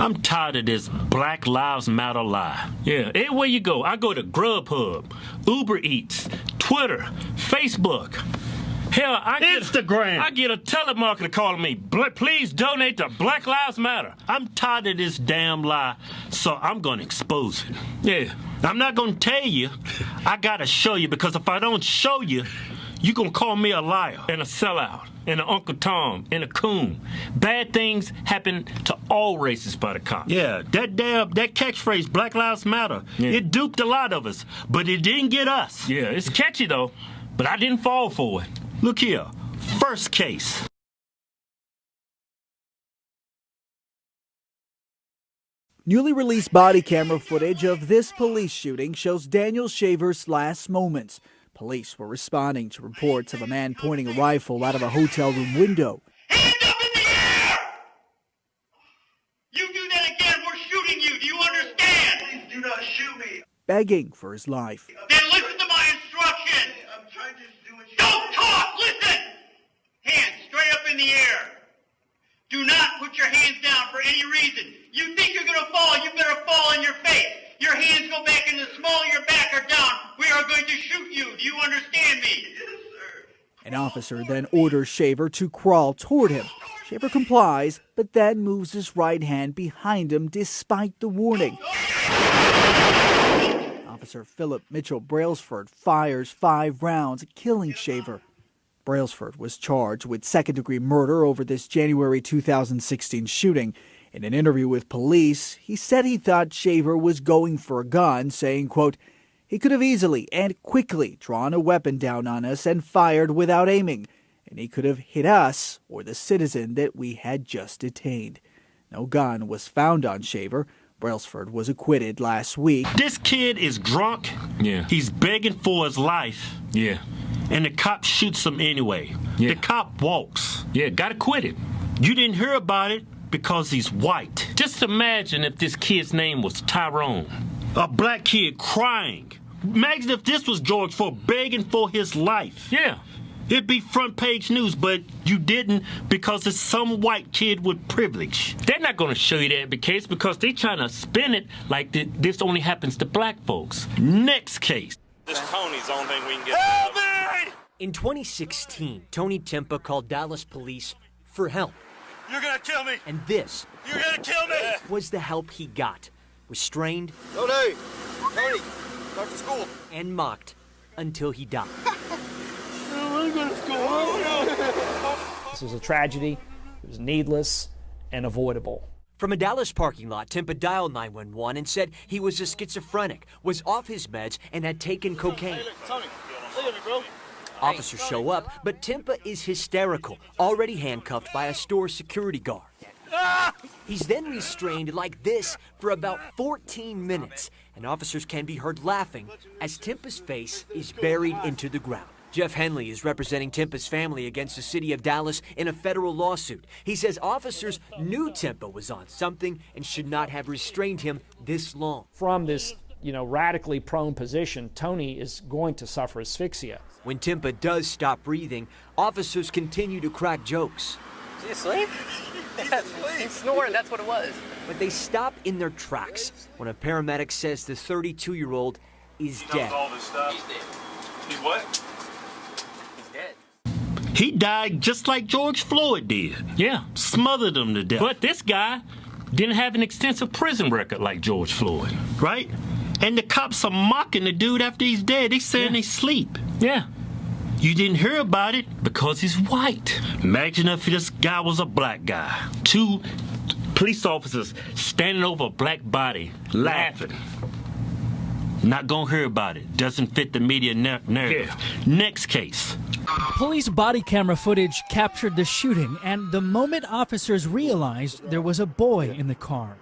I'm tired of this Black Lives Matter lie. Yeah, everywhere you go, I go to Grubhub, Uber Eats, Twitter, Facebook. Hell, Instagram. I get a telemarketer calling me, please donate to Black Lives Matter. I'm tired of this damn lie, so I'm going to expose it. Yeah, I'm not going to tell you. I got to show you, because if I don't show you, you're going to call me a liar and a sellout and an Uncle Tom and a coon. Bad things happen to all races by the cops. Yeah, that catchphrase, Black Lives Matter, it duped a lot of us, but it didn't get us. Yeah, it's catchy though, but I didn't fall for it. Look here, first case. Newly released body camera footage of this police shooting shows Daniel Shaver's last moments. Police were responding to reports of a man pointing a rifle out of a hotel room window. Hands up in the air! You do that again, we're shooting you. Do you understand? Please do not shoot me. Begging for his life. Then listen to my instructions. I'm trying to do what you... Don't talk! Listen! Hands straight up in the air. Do not put your hands down for any reason. You think you're going to fall, you better fall on your face. Your hands go back in the small of your back or down. We are going to shoot you. Do you understand me? Yes, sir. An officer then orders Shaver to crawl toward him. Shaver complies, but then moves his right hand behind him despite the warning. Officer Philip Mitchell Brailsford fires 5 rounds, killing Shaver. Brailsford was charged with second-degree murder over this January 2016 shooting. In an interview with police, he said he thought Shaver was going for a gun, saying, quote, "He could have easily and quickly drawn a weapon down on us and fired without aiming, and he could have hit us or the citizen that we had just detained." No gun was found on Shaver. Brailsford was acquitted last week. This kid is drunk. Yeah. He's begging for his life. Yeah. And the cop shoots him anyway. Yeah. The cop walks. Yeah, got acquitted. You didn't hear about it because he's white. Just imagine if this kid's name was Tyrone. A black kid crying. Imagine if this was George Floyd begging for his life. Yeah. It'd be front page news, but you didn't because it's some white kid with privilege. They're not going to show you that case because they're trying to spin it like this only happens to black folks. Next case. This Tony's the only thing we can get. Help me! In 2016, Tony Timpa called Dallas police for help. You're gonna kill me! And this You're gonna kill me! was the help he got. Restrained. Tony! Tony! Start to school! And mocked until he died. This was a tragedy. It was needless and avoidable. From a Dallas parking lot, Timpa dialed 911 and said he was a schizophrenic, was off his meds, and had taken cocaine. Hey, Tony, look at me, bro. Officers show up, but Timpa is hysterical, already handcuffed by a store security guard. He's then restrained like this for about 14 minutes, and officers can be heard laughing as Timpa's face is buried into the ground. Jeff Henley is representing Timpa's family against the city of Dallas in a federal lawsuit. He says officers knew Timpa was on something and should not have restrained him this long. From this, radically prone position, Tony is going to suffer asphyxia. When Timpa does stop breathing, officers continue to crack jokes. Is he asleep? He's snoring, that's what it was. But they stop in their tracks when a paramedic says the 32-year-old is dead. All this stuff. He's dead. He's what? He's dead. He died just like George Floyd did. Yeah, smothered him to death. But this guy didn't have an extensive prison record like George Floyd, right? And the cops are mocking the dude after he's dead. They saying he's asleep. Yeah. You didn't hear about it because he's white. Imagine if this guy was a black guy. 2 police officers standing over a black body, laughing. Not gonna hear about it. Doesn't fit the media narrative. Yeah. Next case. Police body camera footage captured the shooting and the moment officers realized there was a boy in the car.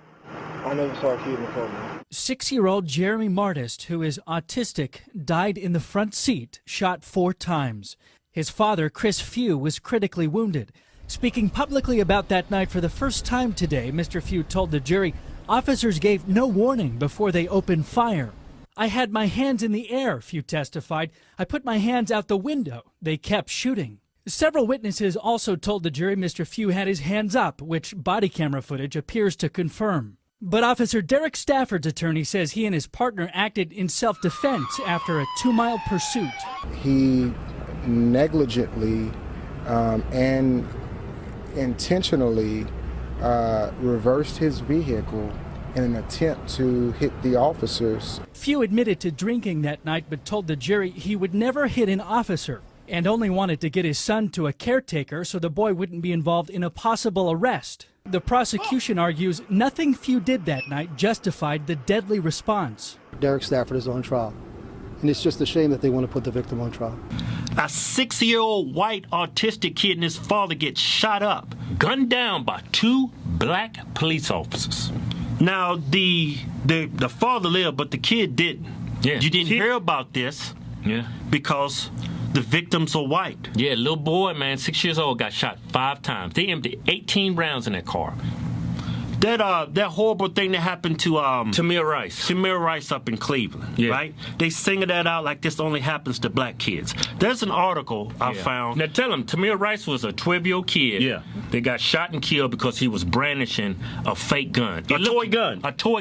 I never saw a kid in the car, man. 6-year-old Jeremy Martist, who is autistic, died in the front seat, shot 4 times. His father, Chris Few, was critically wounded. Speaking publicly about that night for the first time today, Mr. Few told the jury officers gave no warning before they opened fire. "I had my hands in the air," Few testified. "I put my hands out the window. They kept shooting." Several witnesses also told the jury Mr. Few had his hands up, which body camera footage appears to confirm. But Officer Derek Stafford's attorney says he and his partner acted in self-defense after a 2-mile pursuit. He negligently and intentionally reversed his vehicle in an attempt to hit the officers. Few admitted to drinking that night but told the jury he would never hit an officer and only wanted to get his son to a caretaker so the boy wouldn't be involved in a possible arrest. The prosecution argues nothing Few did that night justified the deadly response. Derek Stafford is on trial, and it's just a shame that they want to put the victim on trial. A 6-year-old white autistic kid and his father get shot up, gunned down by 2 black police officers. Now, the father lived, but the kid didn't. Yeah. You didn't hear about this because the victims are white. Yeah, little boy, man, 6 years old, got shot 5 times. They emptied 18 rounds in that car. That horrible thing that happened to Tamir Rice up in Cleveland, right? They singled that out like this only happens to black kids. There's an article I found. Now tell him, Tamir Rice was a 12-year-old kid. Yeah. They got shot and killed because he was brandishing a fake gun. A toy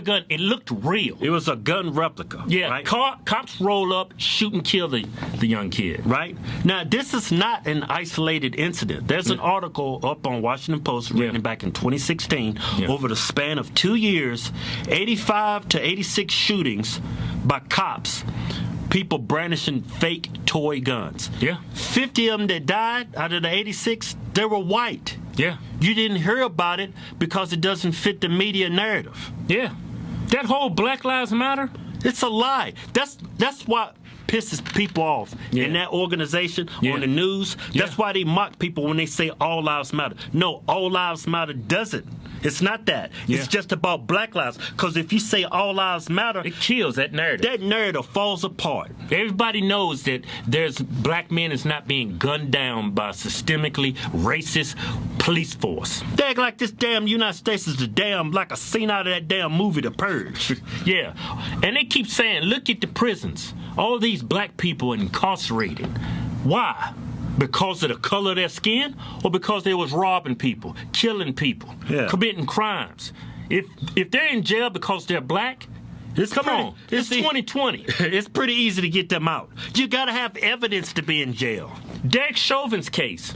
gun. It looked real. It was a gun replica. Yeah. Right? Cops roll up, shoot and kill the young kid. Right? Now this is not an isolated incident. There's an article up on Washington Post written back in 2016 over the span of 2 years, 85 to 86 shootings by cops, people brandishing fake toy guns. Yeah. 50 of them that died out of the 86, they were white. Yeah. You didn't hear about it because it doesn't fit the media narrative. Yeah. That whole Black Lives Matter, it's a lie. That's what pisses people off in that organization, on the news. That's why they mock people when they say all lives matter. No, all lives matter doesn't. It's not that. It's just about black lives. Because if you say all lives matter, it kills that narrative. That narrative falls apart. Everybody knows that there's black men is not being gunned down by a systemically racist police force. They act like this damn United States is the damn, like a scene out of that damn movie, The Purge. Yeah. And they keep saying, look at the prisons. All these black people incarcerated. Why? Because of the color of their skin, or because they was robbing people, killing people, committing crimes? If they're in jail because they're black, it's 2020. It's pretty easy to get them out. You gotta have evidence to be in jail. Derek Chauvin's case,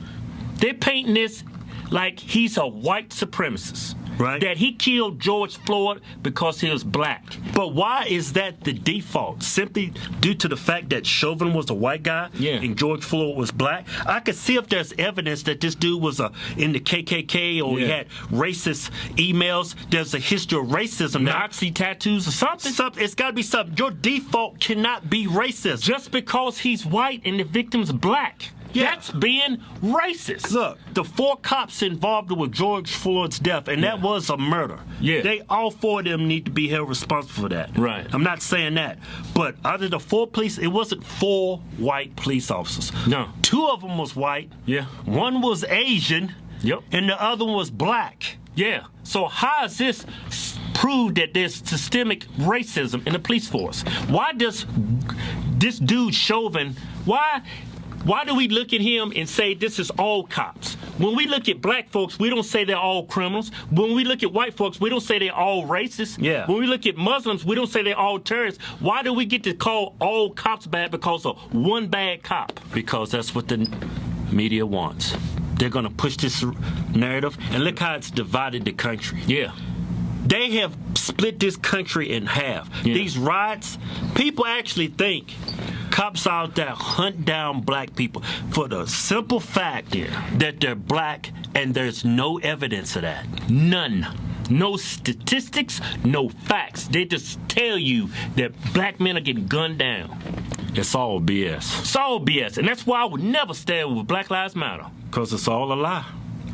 they're painting this like he's a white supremacist. Right. That he killed George Floyd because he was black. But why is that the default? Simply due to the fact that Chauvin was a white guy and George Floyd was black? I could see if there's evidence that this dude was in the KKK or he had racist emails. There's a history of racism. Nazi tattoos or something. It's got to be something. Your default cannot be racist. Just because he's white and the victim's black. Yeah. That's being racist. Look, the 4 cops involved with George Floyd's death, and that was a murder. Yeah. They all 4 of them need to be held responsible for that. Right. I'm not saying that. But out of the 4 police, it wasn't 4 white police officers. No. 2 of them was white. Yeah. 1 was Asian. Yep. And the other one was black. Yeah. So how is this prove that there's systemic racism in the police force? Why does this dude Chauvin, why do we look at him and say this is all cops? When we look at black folks, we don't say they're all criminals. When we look at white folks, we don't say they're all racist. Yeah. When we look at Muslims, we don't say they're all terrorists. Why do we get to call all cops bad because of 1 bad cop? Because that's what the media wants. They're going to push this narrative, and look how it's divided the country. Yeah. They have split this country in half. Yeah. These riots, people actually think cops out there hunt down black people for the simple fact that they're black, and there's no evidence of that. None. No statistics, no facts. They just tell you that black men are getting gunned down. It's all BS. It's all BS, and that's why I would never stand with Black Lives Matter. Because it's all a lie.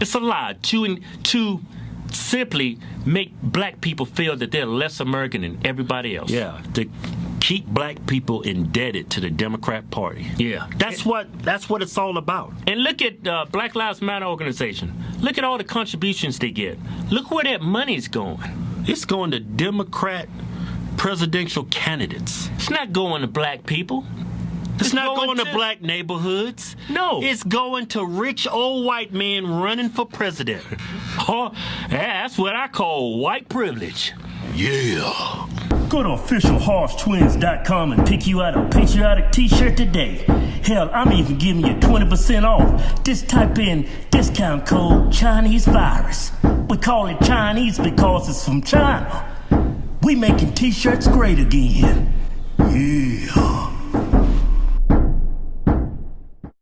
It's a lie to simply make black people feel that they're less American than everybody else. Yeah, to keep black people indebted to the Democrat Party. Yeah, that's what it's all about. And look at Black Lives Matter organization. Look at all the contributions they get. Look where that money's going. It's going to Democrat presidential candidates. It's not going to black people. It's not going to black neighborhoods. No. It's going to rich old white men running for president. Oh, that's what I call white privilege. Yeah. Go to officialhorsetwins.com and pick you out a patriotic t-shirt today. Hell, I'm even giving you 20% off. Just type in discount code Chinese Virus. We call it Chinese because it's from China. We making t-shirts great again. Yeah.